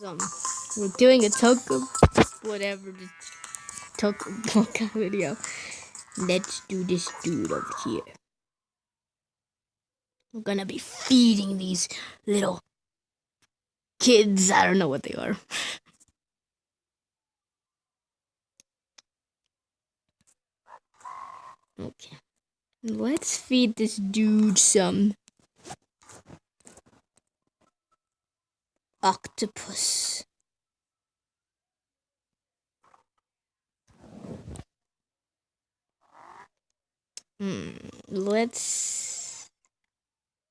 Um, we're doing a toca, whatever the toca podcast video. Let's do this dude over here. We're gonna be feeding these little kids. I don't know what they are. Okay. Let's feed this dude some octopus. Let's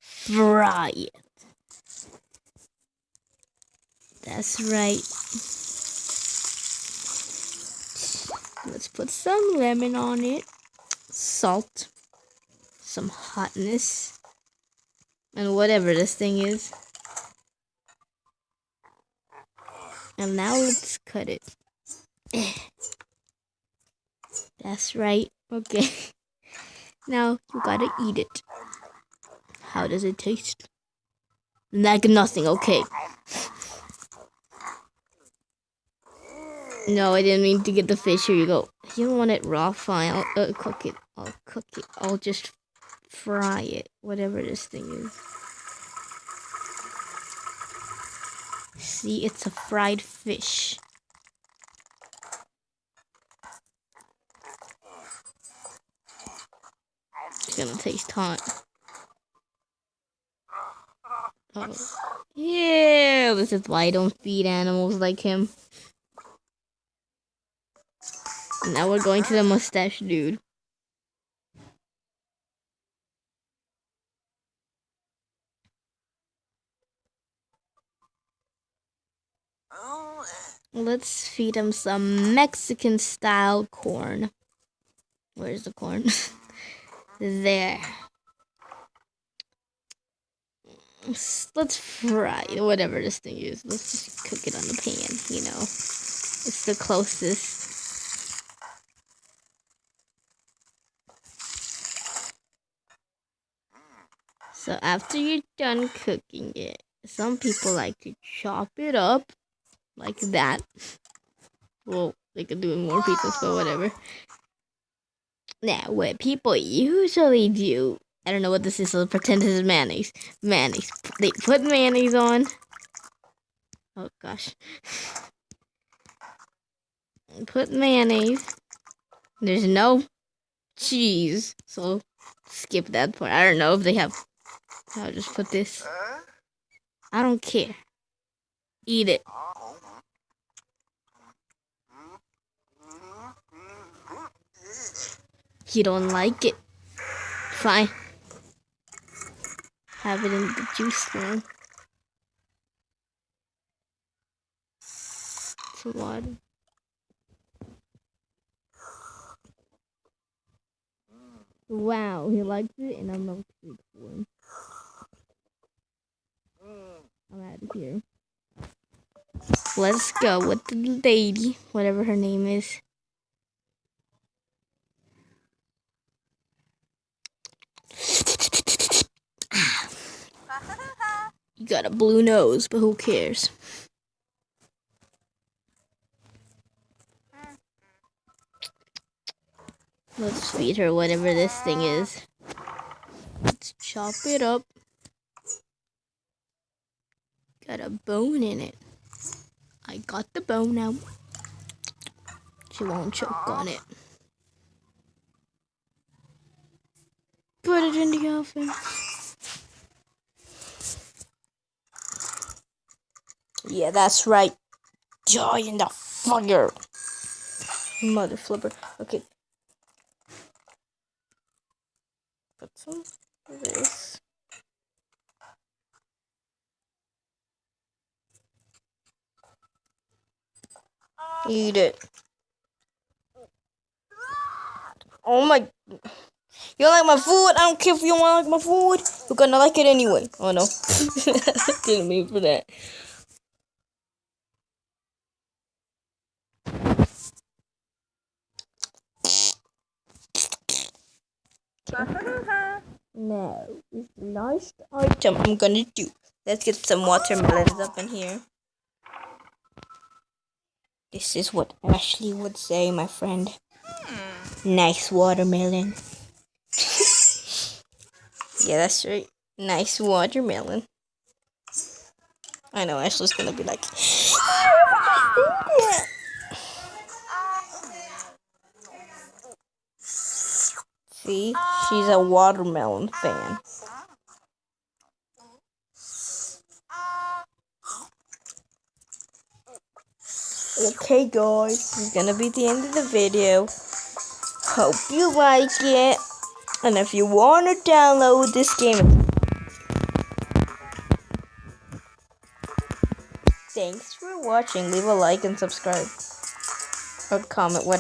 fry it. That's right. Let's put some lemon on it, salt, some hotness, and whatever this thing is. And now let's cut it. That's right. Okay. Now you gotta eat it. How does it taste? Like nothing. Okay. No, I didn't mean to get the fish. Here you go. You don't want it raw? Fine. I'll cook it. I'll cook it. I'll just fry it. Whatever this thing is. See, it's a fried fish. It's gonna taste hot. Oh. Yeah, this is why I don't feed animals like him. Now we're going to the mustache dude. Let's feed him some Mexican style corn. Where's the corn? There. Let's fry whatever this thing is. Let's just cook it on the pan, you know. It's the closest. So after you're done cooking it, some people like to chop it up like that. Well, they could do it more pieces, but whatever. Now, what people usually do, I don't know what this is, so pretend this is mayonnaise. Mayonnaise. They put mayonnaise on. Oh, gosh. Put mayonnaise. There's no cheese, so skip that part. I don't know if they have. I'll just put this. I don't care. Eat it. You don't like it? Fine. Have it in the juice form. Some water. Wow, he likes it, and I'm not sweet for him. I'm out of here. Let's go with the lady, whatever her name is. You got a blue nose, but who cares? Let's feed her whatever this thing is. Let's chop it up. Got a bone in it. I got the bone out. She won't choke on it. Put it in the oven. Yeah, that's right. Die in the fire. Mother flipper. Okay. Put some of this. Eat it. Oh my. You don't like my food? I don't care if you don't like my food. You're gonna like it anyway. Oh no. Didn't mean for that. Now, this is the last item I'm gonna do. Let's get some watermelons up in here. This is what Ashley would say, my friend. Nice watermelon. Yeah, that's right. Nice watermelon. I know Ashley's gonna be like, see, she's a watermelon fan. Okay, guys, this is gonna be the end of the video. Hope you like it. And if you want to download this game, thanks for watching. Leave a like and subscribe. Or comment what.